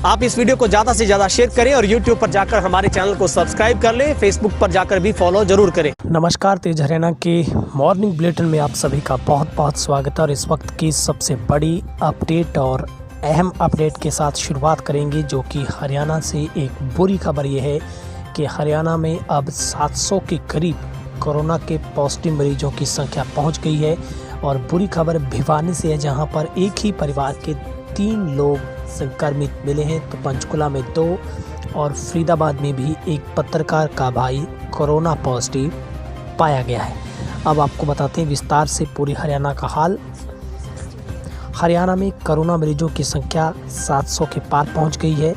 आप इस वीडियो को ज़्यादा से ज़्यादा शेयर करें और यूट्यूब पर जाकर हमारे चैनल को सब्सक्राइब कर लें, फेसबुक पर जाकर भी फॉलो जरूर करें। नमस्कार, तेज हरियाणा के मॉर्निंग बुलेटिन में आप सभी का बहुत बहुत स्वागत है। और इस वक्त की सबसे बड़ी अपडेट और अहम अपडेट के साथ शुरुआत करेंगे, जो कि हरियाणा से एक बुरी खबर ये है कि हरियाणा में अब 700 के करीब कोरोना के पॉजिटिव मरीजों की संख्या पहुंच गई है। और बुरी खबर भिवानी से है, जहां पर एक ही परिवार के 3 लोग संक्रमित मिले हैं। तो पंचकुला में 2 और फरीदाबाद में भी एक पत्रकार का भाई कोरोना पॉजिटिव पाया गया है। अब आपको बताते हैं विस्तार से पूरी हरियाणा का हाल। हरियाणा में कोरोना मरीजों की संख्या 700 के पार पहुंच गई है।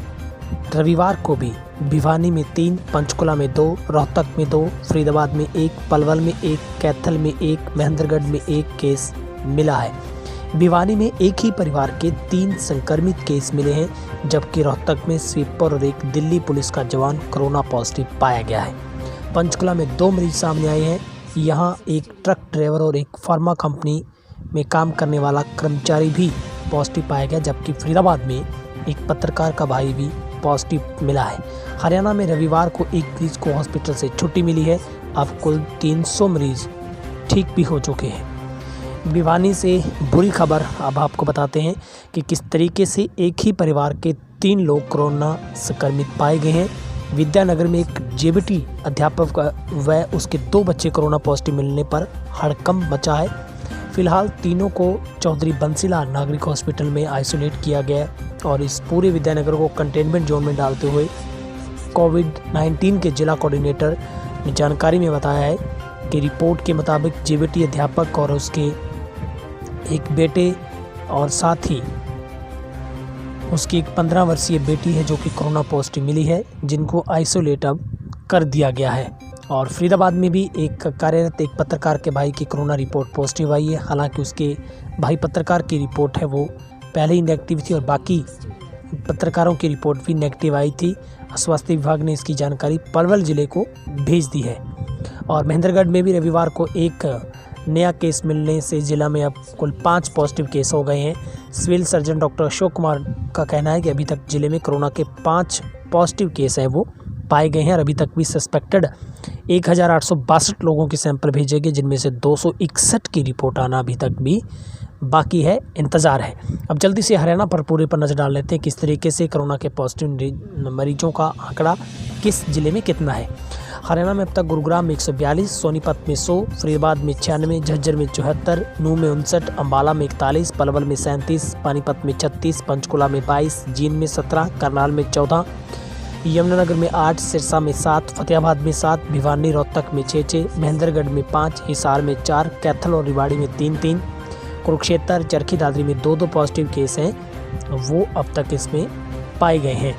रविवार को भी भिवानी में 3, पंचकुला में 2, रोहतक में 2, फरीदाबाद में 1, पलवल में 1, कैथल में 1, महेंद्रगढ़ में 1 केस मिला है। भिवानी में एक ही परिवार के 3 संक्रमित केस मिले हैं, जबकि रोहतक में स्वीपर और एक दिल्ली पुलिस का जवान कोरोना पॉजिटिव पाया गया है। पंचकुला में 2 मरीज सामने आए हैं। यहाँ एक ट्रक ड्राइवर और एक फार्मा कंपनी में काम करने वाला कर्मचारी भी पॉजिटिव पाया गया, जबकि फरीदाबाद में एक पत्रकार का भाई भी पॉजिटिव मिला है। हरियाणा में रविवार को एक मरीज को हॉस्पिटल से छुट्टी मिली है। अब कुल 300 मरीज ठीक भी हो चुके हैं। भिवानी से बुरी खबर अब आपको बताते हैं कि किस तरीके से एक ही परिवार के 3 लोग कोरोना संक्रमित पाए गए हैं। विद्यानगर में एक जेबीटी अध्यापक व उसके 2 बच्चे कोरोना पॉजिटिव मिलने पर हड़कंप मचा है। फिलहाल तीनों को चौधरी बंसीलाल नागरिक हॉस्पिटल में आइसोलेट किया गया और इस पूरे विद्यानगर को कंटेनमेंट जोन में डालते हुए कोविड-19 के जिला कोऑर्डिनेटर ने जानकारी में बताया है कि रिपोर्ट के मुताबिक जेबीटी अध्यापक और उसके एक बेटे और साथ ही उसकी एक 15 वर्षीय बेटी है जो कि कोरोना पॉजिटिव मिली है, जिनको आइसोलेट अब कर दिया गया है। और फरीदाबाद में भी एक कार्यरत एक पत्रकार के भाई की कोरोना रिपोर्ट पॉजिटिव आई है। हालांकि उसके भाई पत्रकार की रिपोर्ट है वो पहले ही नेगेटिव थी और बाकी पत्रकारों की रिपोर्ट भी नेगेटिव आई थी। स्वास्थ्य विभाग ने इसकी जानकारी पलवल जिले को भेज दी है। और महेंद्रगढ़ में भी रविवार को एक नया केस मिलने से जिला में अब कुल 5 पॉजिटिव केस हो गए हैं। Civil surgeon doctor Ashok Kumar का कहना है कि अभी तक जिले में कोरोना के 5 पॉजिटिव केस है वो पाए गए हैं और अभी तक भी सस्पेक्टेड 1862 लोगों के सैंपल भेजे गए, जिनमें से 261 की रिपोर्ट आना अभी तक भी बाकी है, इंतज़ार है। अब जल्दी से हरियाणा पर पूरे पर नज़र डाल लेते हैं किस तरीके से कोरोना के पॉजिटिव मरीजों का आंकड़ा किस जिले में कितना है। हरियाणा में अब तक गुरुग्राम में 142, सोनीपत में 100, फरीदाबाद में 96, झज्जर में 74, नूंह में 59, अम्बाला में 41, पलवल में 37, पानीपत में 36, पंचकुला में 22, जींद में 17, करनाल में 14, यमुनानगर में 8, सिरसा में 7, फतेहाबाद में 7, भिवानी रोहतक में 6, महेंद्रगढ़ में 5, हिसार में 4, कैथल और रेवाड़ी में 3, कुरुक्षेत्र चरखी दादरी में 2 पॉजिटिव केस हैं वो अब तक इसमें पाए गए हैं।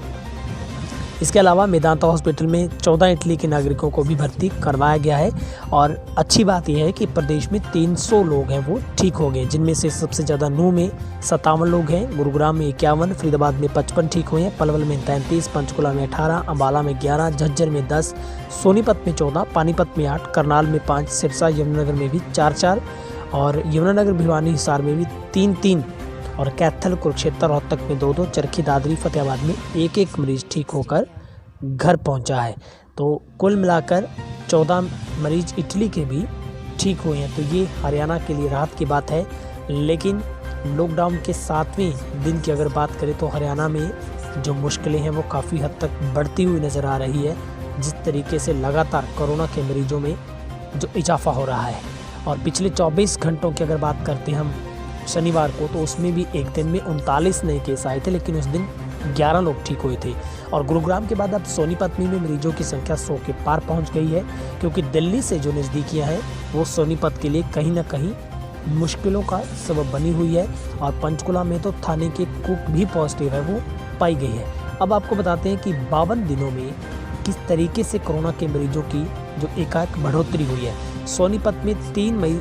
इसके अलावा मेदांता हॉस्पिटल में 14 इटली के नागरिकों को भी भर्ती करवाया गया है। और अच्छी बात यह है कि प्रदेश में 300 लोग हैं वो ठीक हो गए, जिनमें से सबसे ज़्यादा नूंह में 57 लोग हैं, गुरुग्राम में 51, फरीदाबाद में 55 ठीक हुए हैं, पलवल में 33, पंचकुला में 18, अम्बाला में 11, झज्जर में 10, सोनीपत में 14, पानीपत में 8, करनाल में 5, सिरसा यमुनानगर में भी 4 और यमुनानगर भिवानी हिसार में भी 3 और कैथल कुरुक्षेत्र रोहतक में 2, चरखी दादरी फतेहाबाद में 1 मरीज ठीक होकर घर पहुंचा है। तो कुल मिलाकर 14 मरीज इटली के भी ठीक हुए हैं। तो ये हरियाणा के लिए राहत की बात है। लेकिन लॉकडाउन के 7वें दिन की अगर बात करें तो हरियाणा में जो मुश्किलें हैं वो काफ़ी हद तक बढ़ती हुई नज़र आ रही है। जिस तरीके से लगातार कोरोना के मरीजों में जो इजाफा हो रहा है। और पिछले 24 घंटों की अगर बात करते हैं हम शनिवार को, तो उसमें भी एक दिन में 39 नए केस आए थे, लेकिन उस दिन 11 लोग ठीक हुए थे। और गुरुग्राम के बाद अब सोनीपत में मरीजों की संख्या 100 के पार पहुंच गई है, क्योंकि दिल्ली से जो नज़दीकियां हैं वो सोनीपत के लिए कहीं ना कहीं मुश्किलों का सबब बनी हुई है। और पंचकुला में तो थाने के कुक भी पॉजिटिव है वो पाई गई है। अब आपको बताते हैं कि 52 दिनों में किस तरीके से कोरोना के मरीजों की जो एकाएक बढ़ोतरी हुई है। सोनीपत में 3 मई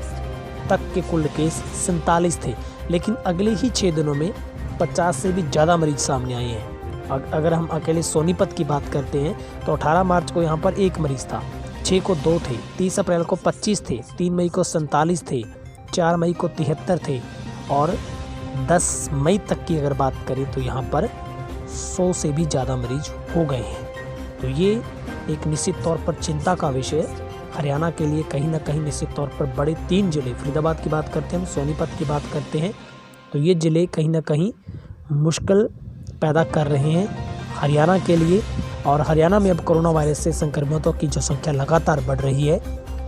तक के कुल केस 47 थे, लेकिन अगले ही 6 दिनों में 50 से भी ज़्यादा मरीज सामने आए हैं। अगर हम अकेले सोनीपत की बात करते हैं तो 18 मार्च को यहाँ पर 1 मरीज था, 6 को 2 थे, 30 अप्रैल को 25 थे, 3 मई को 47 थे, 4 मई को 73 थे और 10 मई तक की अगर बात करें तो यहाँ पर 100 से भी ज़्यादा मरीज हो गए हैं। तो ये एक निश्चित तौर पर चिंता का विषय है हरियाणा के लिए। कहीं ना कहीं निश्चित तौर पर बड़े 3 जिले, फरीदाबाद की बात करते हैं, हम सोनीपत की बात करते हैं, तो ये ज़िले कहीं ना कहीं मुश्किल पैदा कर रहे हैं हरियाणा के लिए। और हरियाणा में अब कोरोना वायरस से संक्रमितों की जो संख्या लगातार बढ़ रही है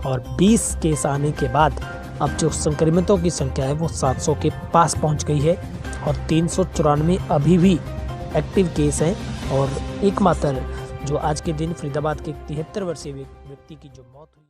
और 20 केस आने के बाद अब जो संक्रमितों की संख्या है वो 700 के पास पहुंच गई है और 394 अभी भी एक्टिव केस हैं। और एकमात्र जो आज के दिन फरीदाबाद के 73 वर्षीय व्यक्ति की जो मौत हुई।